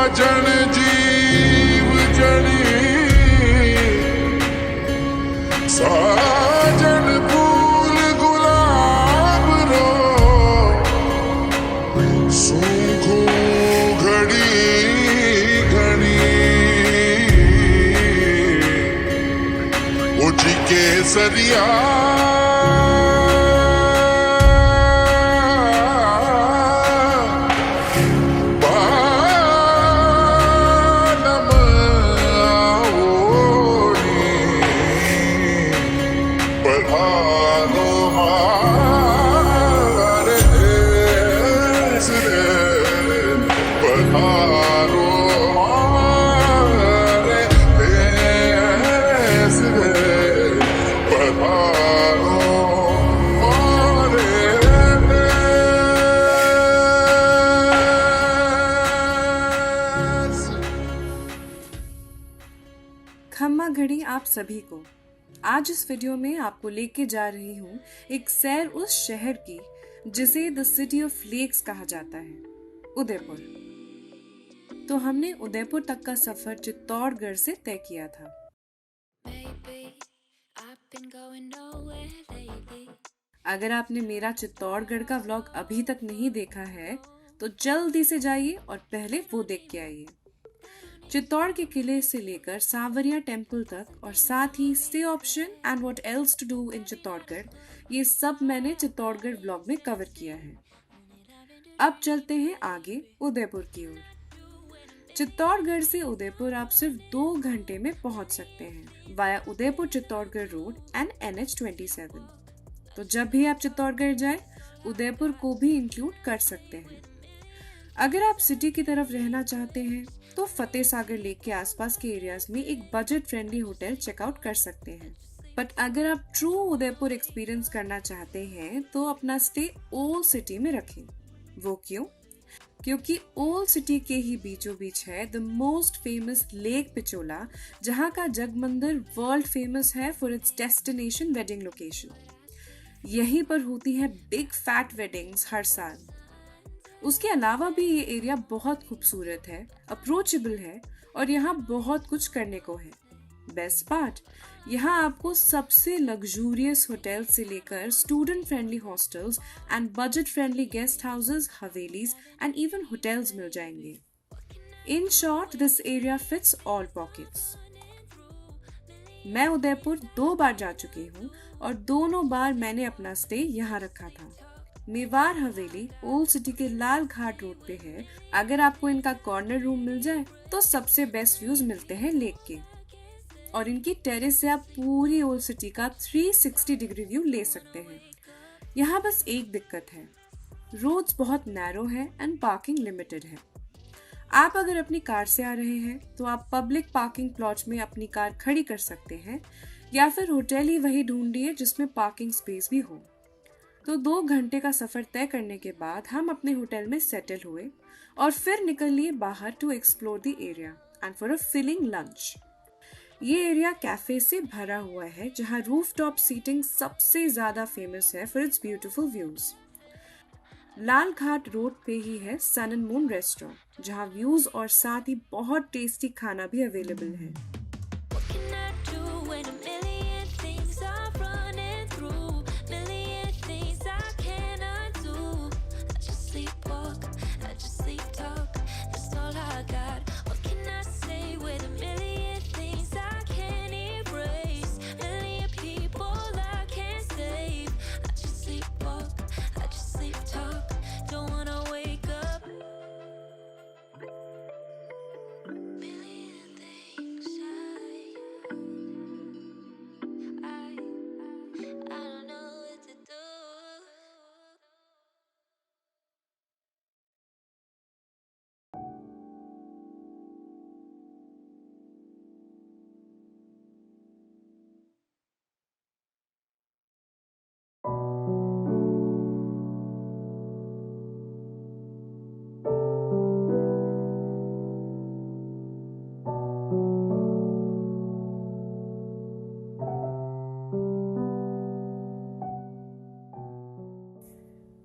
जन जीव जनी साजन फूल गुलाब रो सूखू घड़ी घड़ी उठ के सरिया खम्मा घड़ी आप सभी को। आज इस वीडियो में आपको लेके जा रही हूँ एक सैर उस शहर की जिसे द सिटी ऑफ लेक्स कहा जाता है, उदयपुर। तो हमने उदयपुर तक का सफर चित्तौड़गढ़ से तय किया था। अगर आपने मेरा चित्तौड़गढ़ का व्लॉग अभी तक नहीं देखा है तो जल्दी से जाइए और पहले वो देख के आइए। चित्तौड़ के किले से लेकर सांवरिया टेम्पल तक और साथ ही stay option and what else to do in Chittorgarh, ये सब मैंने चित्तौड़गढ़ व्लॉग में कवर किया है। अब चलते हैं आगे उदयपुर की ओर। चित्तौड़गढ़ से उदयपुर आप सिर्फ 2 घंटे में पहुंच सकते हैं via Udaipur Chittorgarh road and NH27। तो जब भी आप चित्तौड़गढ़ जाए उदयपुर को भी इंक्लूड कर सकते हैं। अगर आप सिटी की तरफ रहना चाहते हैं तो फतेह सागर लेक के आसपास के एरियाज में एक बजट फ्रेंडली होटल चेकआउट कर सकते हैं। बट अगर आप ट्रू उदयपुर एक्सपीरियंस करना चाहते हैं तो अपना स्टे ओल्ड सिटी में रखें। वो क्यों? क्योंकि ओल्ड सिटी के ही बीचों बीच है the most famous lake Pichola, जहां का जगमंदिर वर्ल्ड फेमस है for its destination wedding location. यहीं पर होती है बिग फैट वेडिंग्स हर साल। उसके अलावा भी ये एरिया बहुत खूबसूरत है, अप्रोचेबल है और यहाँ बहुत कुछ करने को है। बेस्ट पार्ट, यहाँ आपको सबसे लग्जूरियस होटल से लेकर student friendly hostels and budget friendly guest houses, havelis and even hotels मिल जाएंगे। In short, this area fits all pockets. मैं उदयपुर 2 बार जा चुकी हूँ और दोनों बार मैंने अपना स्टे यहाँ रखा था। मेवाड़ हवेली ओल्ड सिटी के लाल घाट रोड पे है। अगर आपको इनका कॉर्नर रूम मिल जाए तो सबसे बेस्ट व्यूज मिलते हैं लेक के, और इनकी टेरेस से आप पूरी ओल्ड सिटी का 360 डिग्री व्यू ले सकते हैं। यहाँ बस एक दिक्कत है, रोड्स बहुत नैरो है एंड पार्किंग लिमिटेड है। आप अगर अपनी कार से आ रहे हैं तो आप पब्लिक पार्किंग प्लॉट में अपनी कार खड़ी कर सकते हैं या फिर होटल ही वही ढूंढिए जिसमें पार्किंग स्पेस भी हो। तो 2 घंटे का सफर तय करने के बाद हम अपने होटल में सेटल हुए और फिर निकल लिए बाहर to explore the area and for a filling lunch. ये एरिया कैफे से भरा हुआ है जहां रूफटॉप सीटिंग सबसे ज्यादा फेमस है for its beautiful views. Lal Ghat road पे ही है सन एंड मून रेस्टोरेंट, जहां व्यूज और साथ ही बहुत टेस्टी खाना भी अवेलेबल है।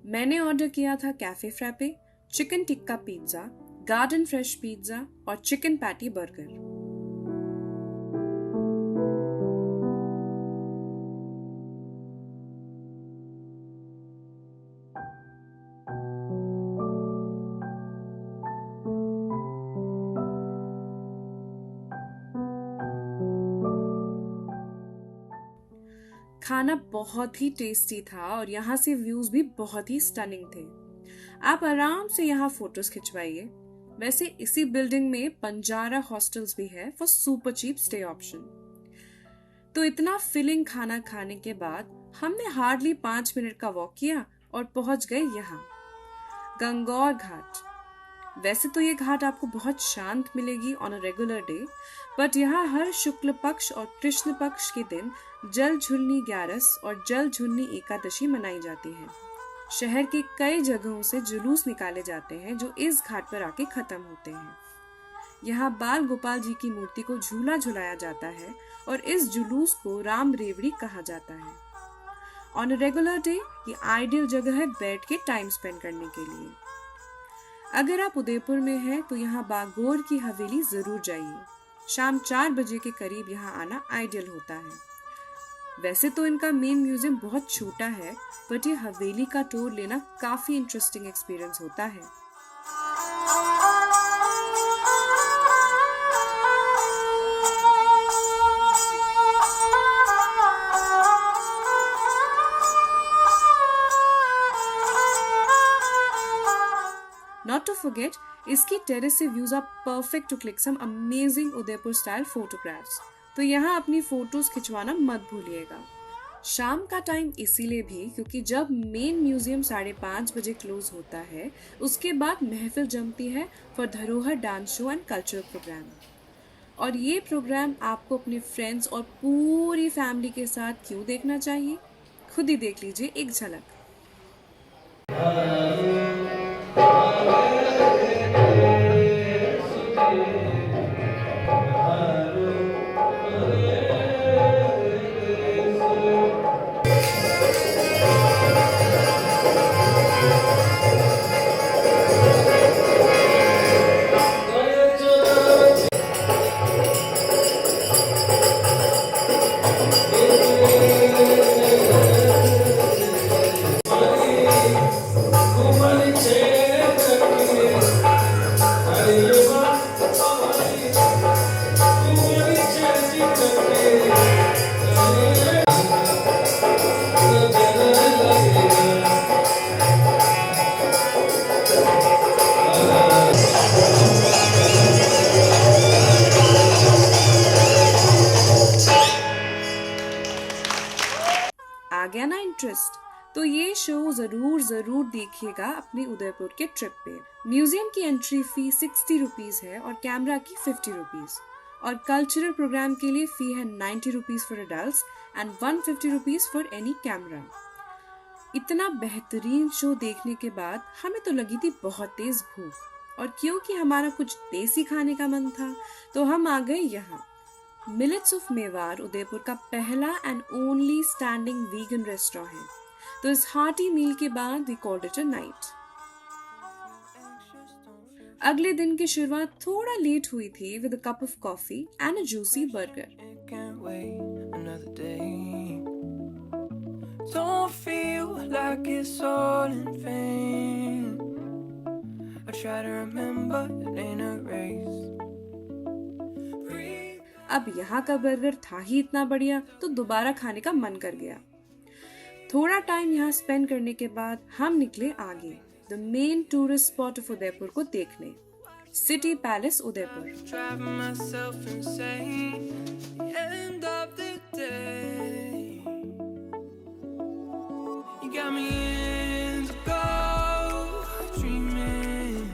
मैंने ऑर्डर किया था cafe frappe, chicken tikka pizza, garden fresh pizza और चिकन पैटी बर्गर। खाना बहुत ही टेस्टी था और यहाँ से व्यूज भी बहुत ही स्टनिंग थे। आप आराम से यहाँ फोटोज खिंचवाइए। वैसे इसी बिल्डिंग में बंजारा हॉस्टल्स भी है for super cheap stay option. तो इतना फिलिंग खाना खाने के बाद हमने हार्डली 5 मिनट का वॉक किया और पहुंच गए यहाँ गंगौर घाट। वैसे तो ये घाट आपको बहुत शांत मिलेगी on a regular day, but यहाँ हर शुक्ल पक्ष और कृष्ण पक्ष के दिन जल झुलनी ग्यारस और जल झुलनी एकादशी मनाई जाती है। शहर के कई जगहों से जुलूस निकाले जाते हैं जो इस घाट पर आके खत्म होते हैं। यहाँ बाल गोपाल जी की मूर्ति को झूला झुलाया जाता है और इस जुलूस को राम रेवड़ी कहा जाता है। ऑन अ रेगुलर डे ये आइडियल जगह है बैठ के टाइम स्पेंड करने के लिए। अगर आप उदयपुर में हैं तो यहाँ बागोर की हवेली जरूर जाइए। शाम 4 बजे के करीब यहाँ आना आइडियल होता है। वैसे तो इनका मेन म्यूजियम बहुत छोटा है, बट ये हवेली का टूर लेना काफी इंटरेस्टिंग एक्सपीरियंस होता है। Not to forget, इसकी टेरेस से views are perfect to click some amazing Udaipur style photographs. तो यहाँ अपनी फोटोज खिंचवाना मत भूलिएगा। शाम का टाइम इसीलिए भी क्योंकि जब मेन म्यूजियम 5:30 बजे क्लोज होता है, उसके बाद महफिल जमती है for Dharohar dance show and cultural program. और ये प्रोग्राम आपको अपने फ्रेंड्स और पूरी फैमिली के साथ क्यों देखना चाहिए, खुद ही देख लीजिए एक झलक। आ गया ना इंटरेस्ट? तो ये शो जरूर देखिएगा अपने उदयपुर के ट्रिप पे। म्यूजियम की एंट्री फी 60 रुपीज है और कैमरा की 50 रुपीज, और कल्चरल प्रोग्राम के लिए फी है 90 rupees for adults and 150 rupees for any camera. इतना बेहतरीन शो देखने के बाद हमें तो लगी थी बहुत तेज भूख, और क्योंकि हमारा कुछ देसी खाने का मन था तो हम आ गए यहाँ। मिलेट्स ऑफ मेवाड़ उदयपुर का पहला and only standing vegan restaurant है। तो इस हार्टी मील के बाद we called it a night. अगले दिन की शुरुआत थोड़ा लेट हुई थी with a cup of coffee and a juicy burger. Don't feel like it's all in vain. I try to remember it ain't a race. अब यहाँ का बर्गर था ही इतना बढ़िया तो दोबारा खाने का मन कर गया। थोड़ा टाइम यहाँ स्पेंड करने के बाद हम निकले आगे the main tourist spot of Udaipur को देखने, city palace Udaipur. Driving myself insane. End of the day. You got me in the go dreaming.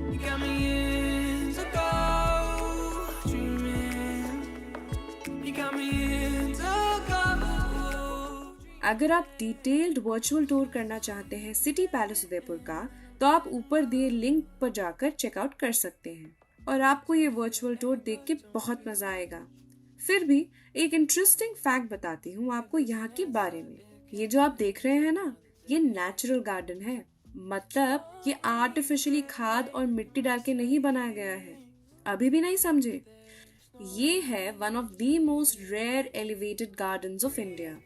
You got me in the go dreaming. You got me in the go. अगर आप detailed virtual tour करना चाहते हैं city palace Udaipur का, तो आप ऊपर दिए लिंक पर जाकर चेकआउट कर सकते हैं और आपको ये वर्चुअल टूर देख के बहुत मजा आएगा। फिर भी एक इंटरेस्टिंग फैक्ट बताती हूँ आपको यहाँ के बारे में। ये जो आप देख रहे हैं ना, ये नेचुरल गार्डन है, मतलब ये आर्टिफिशियली खाद और मिट्टी डाल के नहीं बनाया गया है। अभी भी नहीं समझे? ये है one of the most rare elevated gardens of India.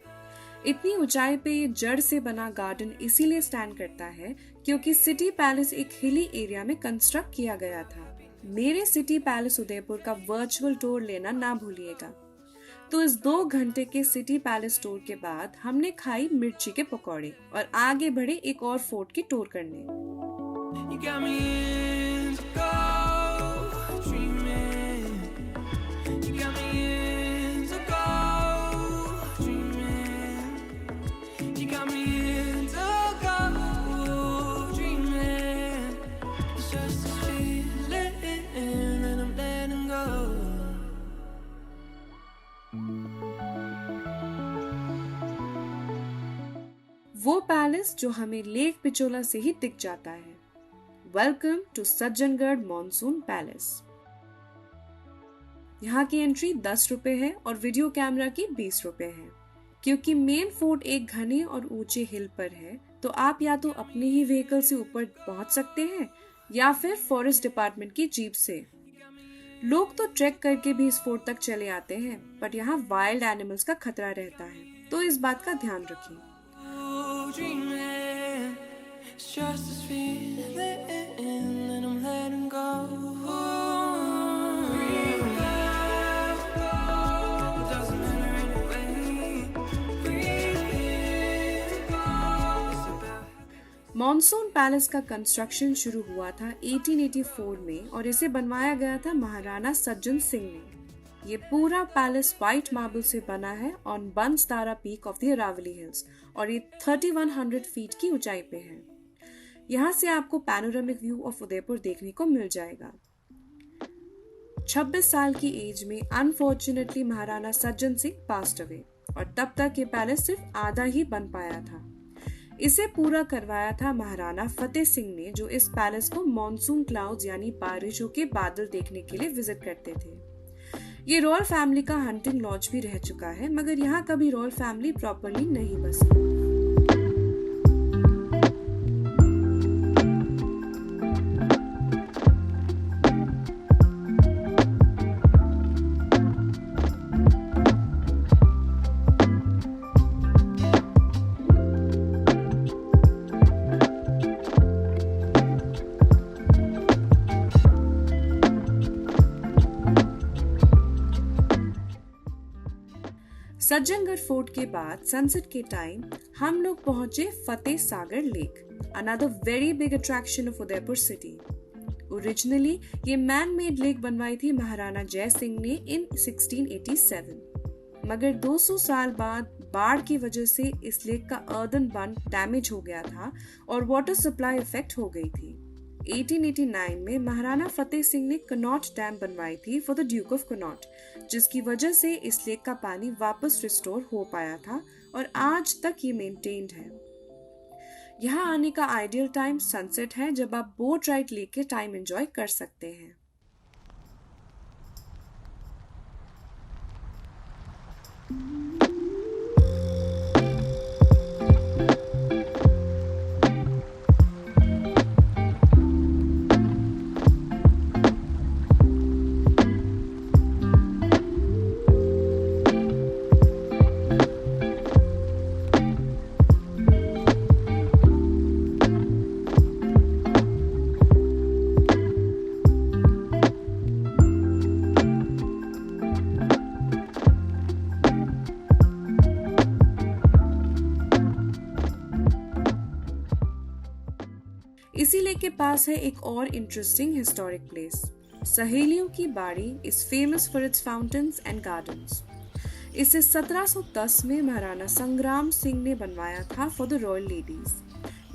इतनी ऊंचाई पे ये जड़ से बना गार्डन इसीलिए स्टैंड करता है क्योंकि सिटी पैलेस एक हिली एरिया में कंस्ट्रक्ट किया गया था। मेरे सिटी पैलेस उदयपुर का वर्चुअल टूर लेना ना भूलिएगा। तो इस 2 घंटे के सिटी पैलेस टूर के बाद हमने खाई मिर्ची के पकौड़े और आगे बढ़े एक और फोर्ट की टूर करने। You got me into dreaming. You got me into dreaming. You got me into dreaming. It's just this feeling and I'm letting go. वो पैलेस जो हमें लेक पिचोला से ही दिख जाता है। Welcome to Sajjangarh monsoon palace. यहाँ की एंट्री 10 रुपए है और वीडियो कैमरा की 20 रुपए है। क्योंकि मेन फोर्ट एक घने और ऊंचे हिल पर है तो आप या तो अपने ही व्हीकल से ऊपर पहुंच सकते हैं या फिर फॉरेस्ट डिपार्टमेंट की जीप से। लोग तो ट्रैक करके भी इस फोर्ट तक चले आते हैं, पर यहाँ वाइल्ड एनिमल्स का खतरा रहता है, तो इस बात का ध्यान रखें। Dreaming, it's just this feeling and I'm letting go. It doesn't matter anyway. Monsoon palace का कंस्ट्रक्शन शुरू हुआ था 1884 में और इसे बनवाया गया था महाराणा सज्जन सिंह ने। ये पूरा पैलेस व्हाइट मार्बल से बना है ऑन बनस्तारा peak of the Aravalli hills और ये 3100 फीट की ऊंचाई पे है। यहाँ से आपको पैनोरामिक व्यू ऑफ उदयपुर देखने को मिल जाएगा। 26 साल की एज में unfortunately Maharana Sajjan Singh passed away और तब तक ये पैलेस सिर्फ आधा ही बन पाया था। इसे पूरा करवाया था महाराणा फतेह सिंह ने, जो इस पैलेस को मॉनसून क्लाउड्स यानी बारिशों के बादल देखने के लिए विजिट करते थे। ये रॉयल फैमिली का हंटिंग लॉज भी रह चुका है, मगर यहाँ कभी रॉयल फैमिली प्रॉपरली नहीं बसी। सज्जनगढ़ फोर्ट के बाद सनसेट के टाइम हम लोग पहुंचे Fateh Sagar lake, another very big attraction of Udaipur city. Originally ये मैन मेड लेक बनवाई थी महाराणा जय सिंह ने इन 1687, मगर 200 साल बाद बाढ़ की वजह से इस लेक का अर्दन बंद डैमेज हो गया था और वाटर सप्लाई इफेक्ट हो गई थी। 1889 में महाराणा फतेह सिंह ने कनॉट डैम बनवाई थी for the Duke of Connaught, जिसकी वजह से इस लेक का पानी वापस रिस्टोर हो पाया था और आज तक ये मेंटेन्ड है। यहाँ आने का आइडियल टाइम सनसेट है, जब आप बोट राइड लेके टाइम एंजॉय कर सकते हैं। इसी लेक के पास है एक और इंटरेस्टिंग हिस्टोरिक प्लेस, सहेलियों की बाड़ी is famous for its fountains and gardens. इसे 1710 में महाराणा संग्राम सिंह ने बनवाया था फॉर द रॉयल लेडीज।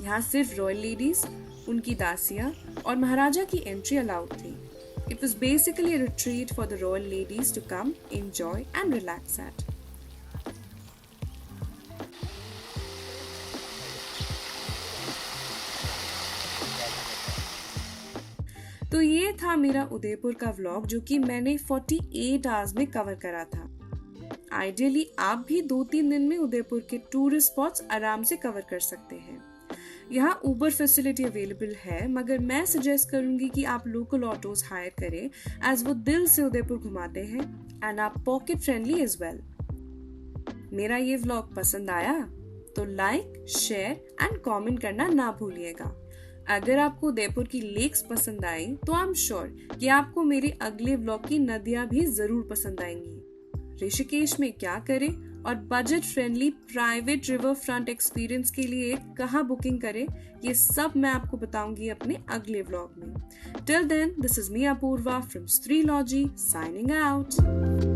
यहाँ सिर्फ रॉयल लेडीज, उनकी दासियां और महाराजा की एंट्री अलाउड थी। It was basically a retreat for the royal ladies to come, enjoy and relax at. तो ये था मेरा उदयपुर का व्लॉग, जो कि मैंने 48 आवर्स में कवर करा था। आइडियली आप भी 2-3 दिन में उदयपुर के टूरिस्ट स्पॉट्स आराम से कवर कर सकते हैं। यहाँ ऊबर फैसिलिटी अवेलेबल है, मगर मैं सजेस्ट करूंगी कि आप लोकल ऑटोज हायर करें एज वो दिल से उदयपुर घुमाते हैं एंड आप पॉकेट फ्रेंडली एज वेल। मेरा ये व्लॉग पसंद आया तो लाइक, शेयर एंड कमेंट करना ना भूलिएगा। अगर आपको उदयपुर की लेक्स पसंद आई तो आई एम श्योर कि आपको मेरे अगले व्लॉग की नदियां भी जरूर पसंद आएंगी। ऋषिकेश में क्या करें और budget friendly private river front experience के लिए कहाँ बुकिंग करें, ये सब मैं आपको बताऊंगी अपने अगले व्लॉग में। Till then, this is me Apoorva from Streelogy signing out.